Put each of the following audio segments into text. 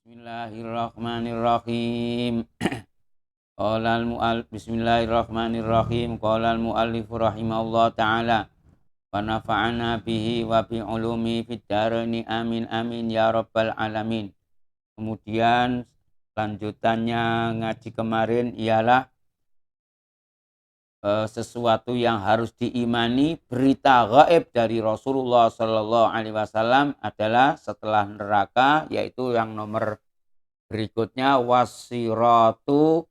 Bismillahirrahmanirrahim. Bismillahirrahmanirrahim. Qala al-muallif rahimahullah taala wa nafa'ana bihi wa bi ulumi fid dharain amin amin ya rabbal alamin. Kemudian lanjutannya ngaji kemarin ialah sesuatu yang harus diimani, berita gaib dari Rasulullah Sallallahu Alaihi Wasallam adalah setelah neraka, yaitu yang nomor berikutnya wasiratu,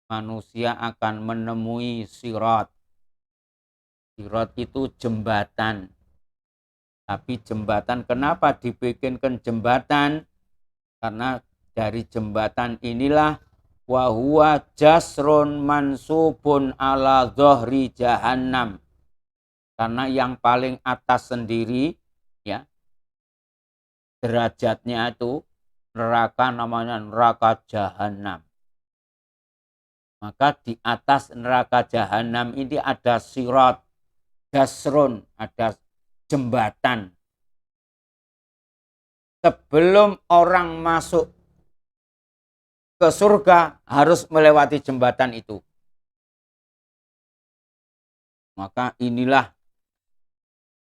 manusia akan menemui sirat. Sirat itu jembatan. Tapi jembatan, kenapa dibikinkan jembatan? Karena dari jembatan inilah wa huwa jasrun mansubun ala dhahri jahannam. Karena yang paling atas sendiri ya, derajatnya itu neraka, namanya neraka jahanam. Maka di atas neraka jahanam ini ada sirat, jasrun, ada jembatan. Sebelum orang masuk ke surga harus melewati jembatan itu. Maka inilah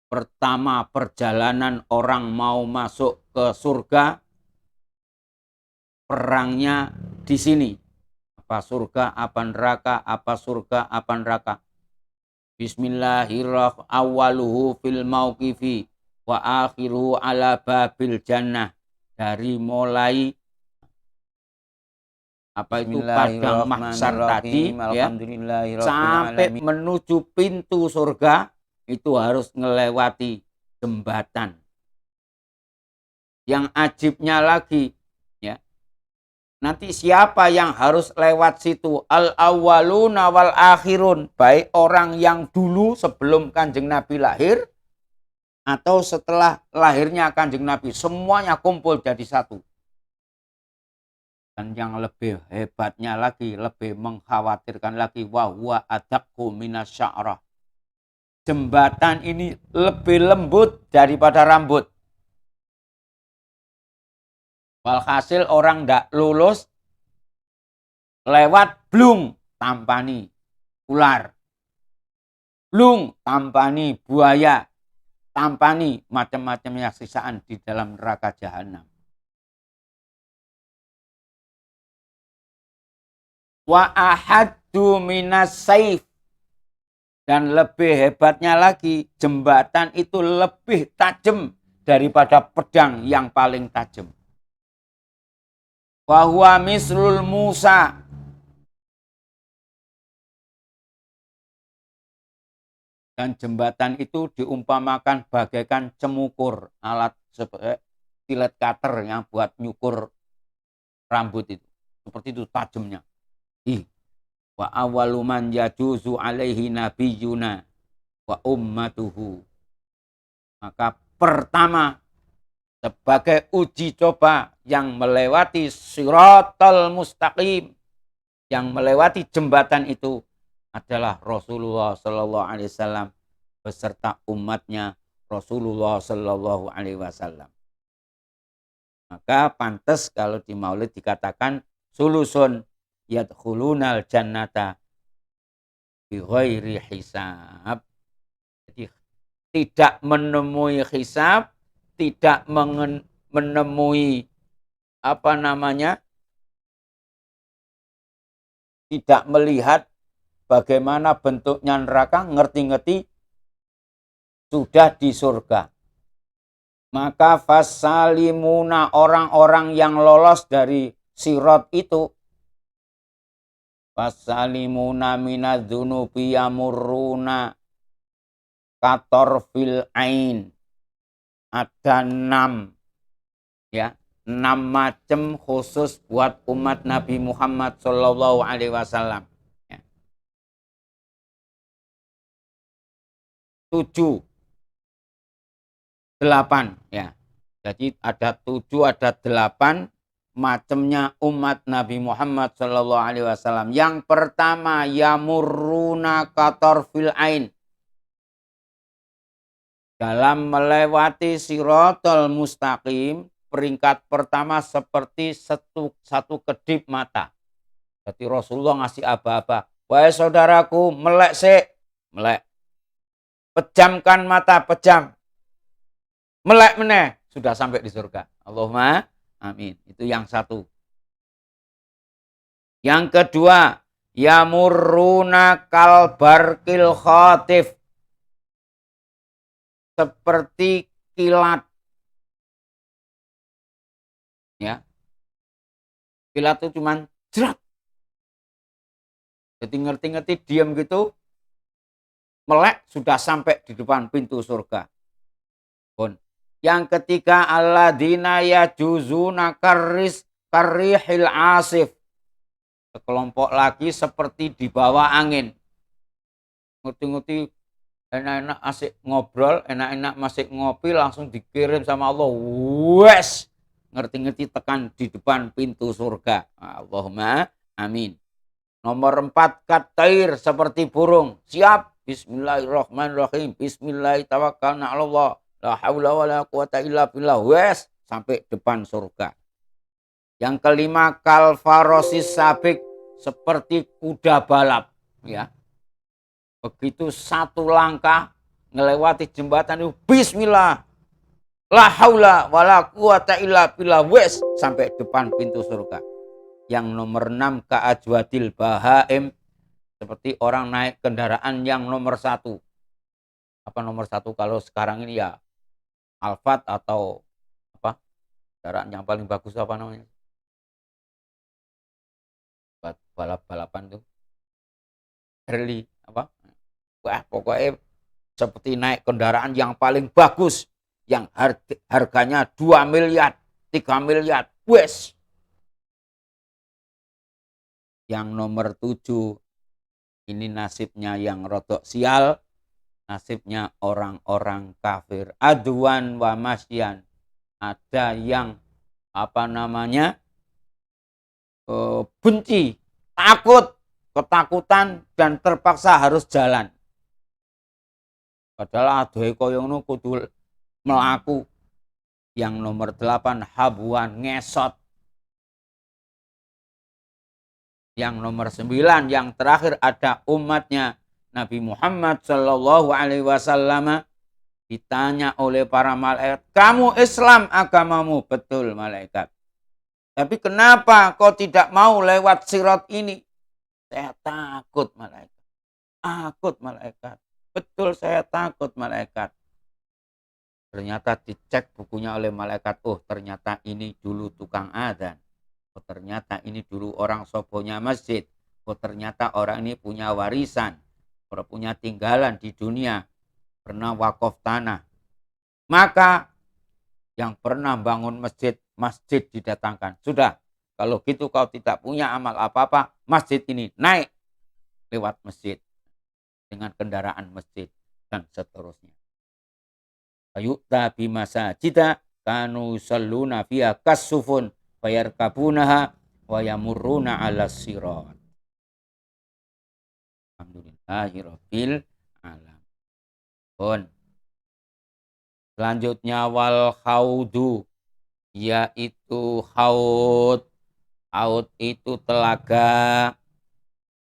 pertama perjalanan orang mau masuk ke surga, perangnya di sini. Apa surga, apa neraka, apa surga, apa neraka. Bismillahirrahmanirrahim. Awaluhu fil mauqifi wa akhiruhu ala babil jannah. Dari mulai apa itu padang mahsyar tadi ya, sampai menuju pintu surga itu harus melewati jembatan. Yang ajibnya lagi ya, nanti siapa yang harus lewat situ? Al-awwaluna wal akhirun, baik orang yang dulu sebelum Kanjeng Nabi lahir atau setelah lahirnya Kanjeng Nabi, semuanya kumpul jadi satu. Dan yang lebih hebatnya lagi, lebih mengkhawatirkan lagi, wa huwa adaqqu minasya'rah. Jembatan ini lebih lembut daripada rambut. Walhasil orang tidak lulus, lewat blung tampani ular, blung tampani buaya, tampani macam-macamnya sisaan di dalam neraka jahanam. Wa ahaddu minas saif, dan lebih hebatnya lagi, jembatan itu lebih tajam daripada pedang yang paling tajam. Wa huwa mislul Musa, dan jembatan itu diumpamakan bagaikan cemukur, alat silet cutter yang buat nyukur rambut itu. Seperti itu tajamnya. Wa awwalu man yajuzu alaihi nabiyuna wa ummatuhu. Maka pertama sebagai uji coba yang melewati siratal mustaqim, yang melewati jembatan itu adalah Rasulullah Sallallahu Alaihi Wasallam beserta umatnya Rasulullah Sallallahu Alaihi Wasallam. Maka pantas kalau di Maulid dikatakan sulusun yadkhulunal jannata bi ghairi hisab. Jadi tidak menemui hisab, tidak menemui tidak melihat bagaimana bentuknya neraka, ngerti-ngerti sudah di surga. Maka fasalimuna, orang-orang yang lolos dari sirat itu, fasalimuna minadzunubi yamurruna katorfil ain. Ada 6 ya, 6 macam khusus buat umat Nabi Muhammad Sallallahu Alaihi Wasallam. 7, 8 ya. Jadi ada 7, ada 8 macamnya umat Nabi Muhammad Sallallahu Alaihi Wasallam. Yang pertama, yamurruna katorfil ain. Dalam melewati siratal mustaqim, peringkat pertama seperti satu kedip mata. Jadi Rasulullah ngasih aba-aba. Wahai saudaraku, melek sik. Melek. Pejamkan mata, pejam. Melek meneh. Sudah sampai di surga. Allahumma amin. Itu yang satu. Yang kedua, yamurruna kalbarkil khatif. Seperti kilat. Ya. Kilat itu cuman jerat. Jadi ngerti-ngerti diam gitu. Melek sudah sampai di depan pintu surga. Pun. Yang ketiga, alladzina yajuzuna karrihil asif. Sekelompok lagi seperti di bawah angin. Ngerti-ngerti enak-enak asik ngobrol, enak-enak masih ngopi, langsung dikirim sama Allah. Wes, ngerti-ngerti tekan di depan pintu surga. Allahumma amin. Nomor 4, katair seperti burung. Siap. Bismillahirrahmanirrahim. Bismillahirrahmanirrahim. La haula wa la quwata illa billah. Wes, sampai depan surga. Yang kelima, kalfarosis sabik, seperti kuda balap. Ya. Begitu satu langkah ngelewati jembatan itu, bismillah. La haula wa la quwata illa billah. Wes, sampai depan pintu surga. Yang nomor 6, ka'ajwadil bahaim, seperti orang naik kendaraan yang nomor 1. Apa nomor 1 kalau sekarang ini ya Alphard atau apa? Kendaraan yang paling bagus apa namanya? Buat balap-balapan tuh. Harley apa? Wah, pokoknya seperti naik kendaraan yang paling bagus, yang harganya 2 miliar, 3 miliar. Wes. Yang nomor 7, ini nasibnya yang rodok sial, nasibnya orang-orang kafir. Aduan wa masyan. Ada yang apa namanya? Benci, takut, ketakutan dan terpaksa harus jalan. Padahal adohe koyo ngono kudu melaku. Yang nomor 8, habuan ngesot. Yang nomor 9, yang terakhir ada umatnya Nabi Muhammad Shallallahu Alaihi Wasallam, ditanya oleh para malaikat, kamu Islam agamamu? Betul malaikat. Tapi kenapa kau tidak mau lewat sirat ini? Saya takut malaikat. Takut malaikat. Betul, saya takut malaikat. Ternyata dicek bukunya oleh malaikat. Oh, ternyata ini dulu tukang adzan. Oh, ternyata ini dulu orang sobonya masjid. Oh, ternyata orang ini punya warisan. Punya tinggalan di dunia. Pernah wakaf tanah. Maka yang pernah bangun masjid, masjid didatangkan. Sudah, kalau gitu kau tidak punya amal apa-apa, masjid ini naik lewat masjid. Dengan kendaraan masjid dan seterusnya. Ayu'ta bimasajida kanu salluna fiha kasufun fayarkabunaha wa yamurruna 'alas sirat. Alhamdulillahirabbil alamin. Selanjutnya wal khaudu, yaitu haud. Haud itu telaga.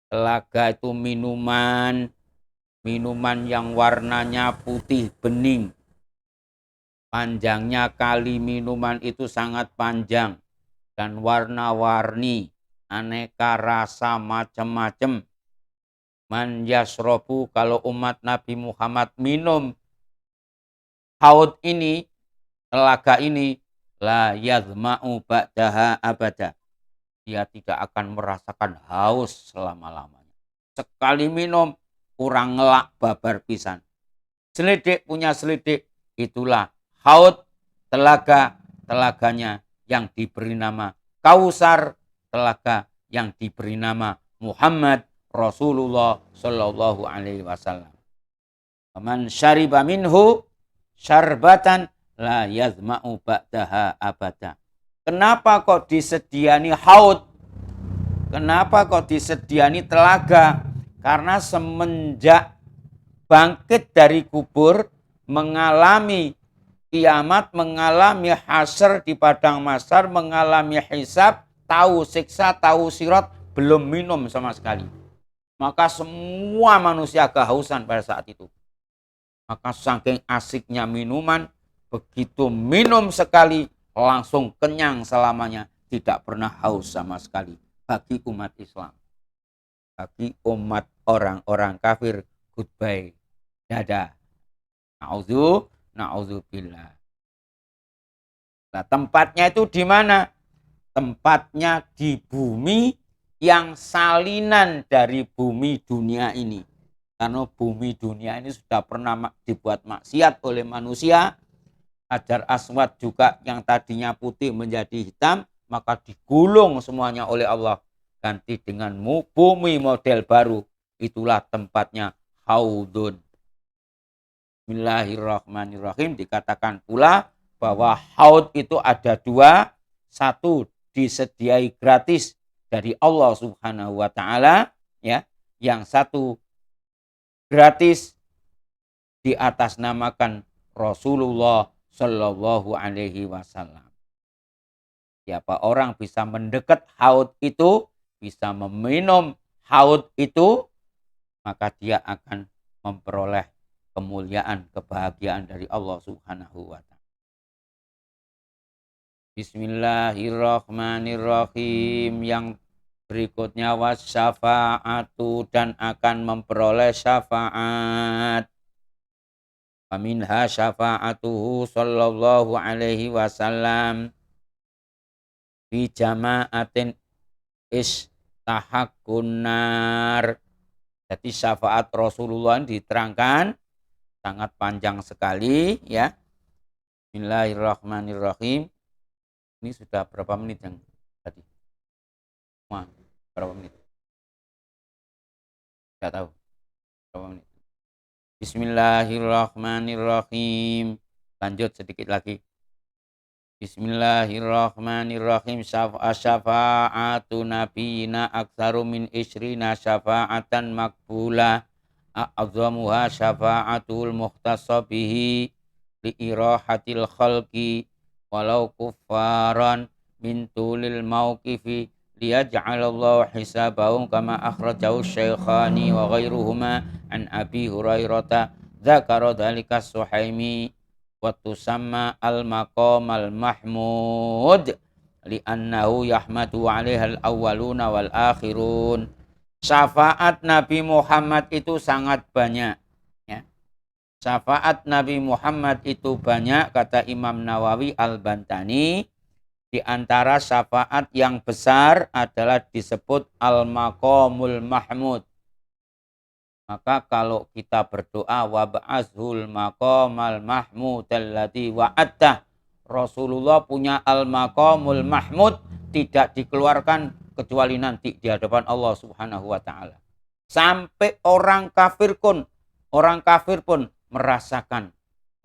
Telaga itu minuman. Minuman yang warnanya putih bening. Panjangnya kali minuman itu sangat panjang dan warna-warni, aneka rasa macam-macam. Man yasrobu, kalau umat Nabi Muhammad minum haud ini, telaga ini, la yadhma'u ba'daha abada. Dia tidak akan merasakan haus selama-lamanya. Sekali minum, kurang ngelak babar pisan. Selidik punya selidik, itulah haud, telaganya yang diberi nama Kausar, telaga yang diberi nama Muhammad Rasulullah Sallallahu Alaihi Wasallam. Man syariba minhu syarbatan la yazma'u ba'daha abada. Kenapa kok disediani haud? Kenapa kok disediani telaga? Karena semenjak bangkit dari kubur, mengalami kiamat, mengalami hasyr di padang mahsyar, mengalami hisab, tahu siksa, tahu sirat, belum minum sama sekali. Maka semua manusia kehausan pada saat itu. Maka saking asiknya minuman, begitu minum sekali langsung kenyang selamanya, tidak pernah haus sama sekali. Bagi umat Islam, bagi umat orang-orang kafir, goodbye, dadah, na'udzubillah. Nah, tempatnya itu di mana? Tempatnya di bumi yang salinan dari bumi dunia ini. Karena bumi dunia ini sudah pernah dibuat maksiat oleh manusia. Hajar Aswad juga yang tadinya putih menjadi hitam, maka digulung semuanya oleh Allah. Ganti dengan bumi model baru. Itulah tempatnya Haudun. Bismillahirrahmanirrahim. Dikatakan pula bahwa haud itu ada dua. Satu disediai gratis dari Allah Subhanahu wa taala, ya. Yang satu gratis diatasnamakan Rasulullah Shallallahu alaihi wasallam. Siapa orang bisa mendekat haud itu, bisa meminum haud itu, maka dia akan memperoleh kemuliaan, kebahagiaan dari Allah Subhanahu wa taala. Bismillahirrahmanirrahim. Yang berikutnya wasyafa'atu, dan akan memperoleh syafaat. Faminha syafa'atuhu sallallahu alaihi wasallam fi jama'atin istahaqqun nar. Jadi syafaat Rasulullah diterangkan sangat panjang sekali, ya. Bismillahirrahmanirrahim. Ini sudah berapa menit yang tadi? Wah, berapa menit? Tidak tahu. Berapa menit? Bismillahirrahmanirrahim. Lanjut sedikit lagi. Bismillahirrahmanirrahim. Syafa'atu nabiyina aktsaru min isrina syafa'atan makbulah. A'adzamuha syafa'atul muhtassa bihi liirahatil khalqi walau kuffaran min tulil mauqifi liyaj'alallahu hisabahum kama akhrajahu syaikhani wa ghairuhuma an Abi Hurairah dzakara dzalika Suhaimi wa tusamma al-maqam al-mahmud li'annahu yahmadu 'alaiha al-awwaluna wal akhirun. Syafaat Nabi Muhammad itu sangat banyak, ya. Syafaat Nabi Muhammad itu banyak, kata Imam Nawawi Al-Bantani. Di antara syafaat yang besar adalah disebut Al-Maqamul Mahmud. Maka kalau kita berdoa wab'azhul maqamal mahmud alladzi wa'adta, Rasulullah punya Al-Maqamul Mahmud, tidak dikeluarkan kecuali nanti di hadapan Allah Subhanahu wa taala. Sampai orang kafir pun merasakan,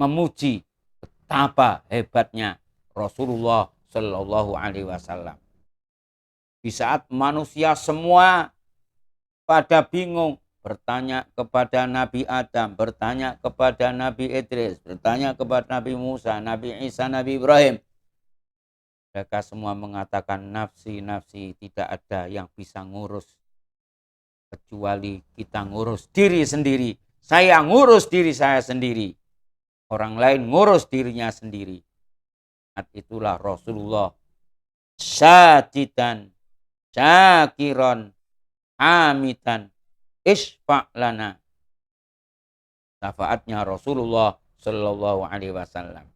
memuji betapa hebatnya Rasulullah Shallallahu alaihi wasallam. Di saat manusia semua pada bingung, bertanya kepada Nabi Adam, bertanya kepada Nabi Idris, bertanya kepada Nabi Musa, Nabi Isa, Nabi Ibrahim. Mereka semua mengatakan nafsi, tidak ada yang bisa ngurus kecuali kita ngurus diri sendiri. Saya ngurus diri saya sendiri. Orang lain ngurus dirinya sendiri. Saat itulah Rasulullah syajidan, syakiron, hamidan, isfa' lana. Syafaatnya Rasulullah Sallallahu alaihi wasallam.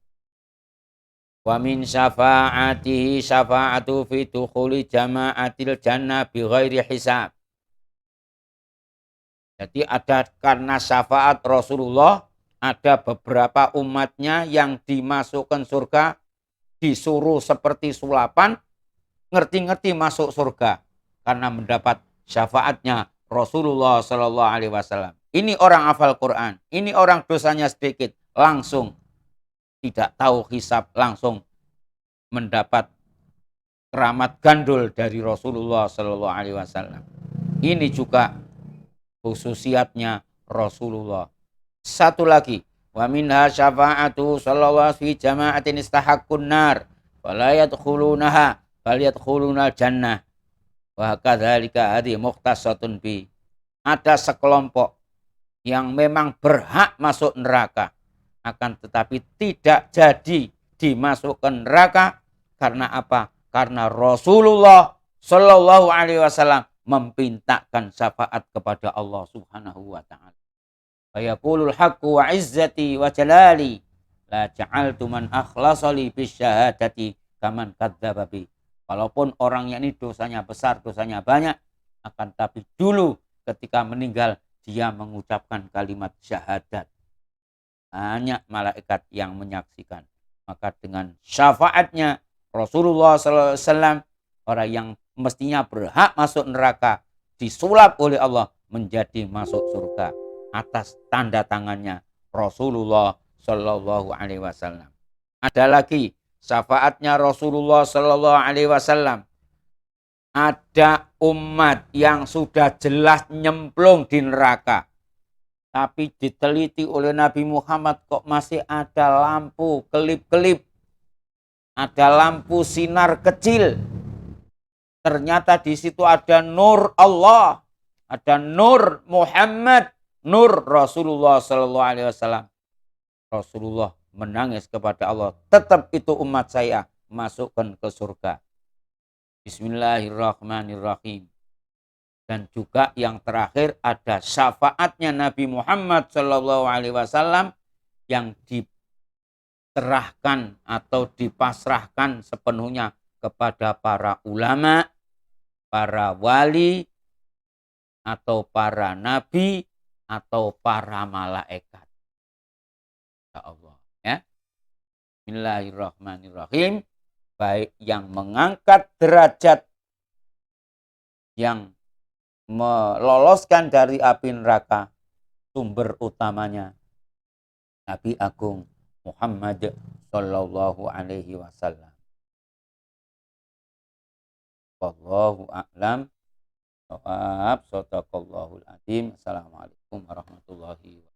Wa min syafa'atihi syafa'atu fi dukhuli jama'atil jannah bi ghairi hisab. Jadi ada, karena syafaat Rasulullah, ada beberapa umatnya yang dimasukkan surga, disuruh seperti sulapan, ngerti-ngerti masuk surga karena mendapat syafaatnya Rasulullah Sallallahu alaihi wasallam. Ini orang hafal Quran, ini orang dosanya sedikit, langsung tidak tahu hisab, langsung mendapat keramat gandul dari Rasulullah Sallallahu alaihi wasallam. Ini juga khususiatnya Rasulullah. Satu lagi, Wa minha syafa'atu sallallahu fi jama'atin istahaqqun nar fala yadkhulunaha bal yadkhulunal jannah. Wa kadzalika hadhi mukhtasatun bi. Ada sekelompok yang memang berhak masuk neraka, akan tetapi tidak jadi dimasukkan neraka. Karena apa? Karena Rasulullah Shallallahu Alaihi Wasallam memintakan syafaat kepada Allah Subhanahu Wa Taala. Fayaqulul haqqu wa izzati wa jalali la ja'altu man akhlasali bisyahadati kaman kadzdzaba bi. Walaupun orangnya ini dosanya besar, dosanya banyak, akan tapi dulu ketika meninggal dia mengucapkan kalimat syahadat. Banyak malaikat yang menyaksikan. Maka dengan syafaatnya Rasulullah SAW, orang yang mestinya berhak masuk neraka disulap oleh Allah menjadi masuk surga atas tanda tangannya Rasulullah Shallallahu Alaihi Wasallam. Ada lagi syafaatnya Rasulullah Shallallahu Alaihi Wasallam. Ada umat yang sudah jelas nyemplung di neraka, tapi diteliti oleh Nabi Muhammad kok masih ada lampu kelip-kelip, ada lampu sinar kecil. Ternyata di situ ada nur Allah, ada nur Muhammad, nur Rasulullah Sallallahu Alaihi Wasallam. Rasulullah menangis kepada Allah, tetap itu umat saya masukkan ke surga. Bismillahirrahmanirrahim. Dan juga yang terakhir ada syafaatnya Nabi Muhammad Sallallahu Alaihi Wasallam yang diserahkan atau dipasrahkan sepenuhnya kepada para ulama, para wali, atau para nabi, atau para malaikat. Ya Allah, ya. Bismillahirrahmanirrahim. Baik yang mengangkat derajat, yang meloloskan dari api neraka, sumber utamanya Nabi Agung Muhammad Sallallahu Alaihi Wasallam. Wallahu a'lam. Shadaqallahul adzim. Assalamualaikum warahmatullahi wabarakatuh.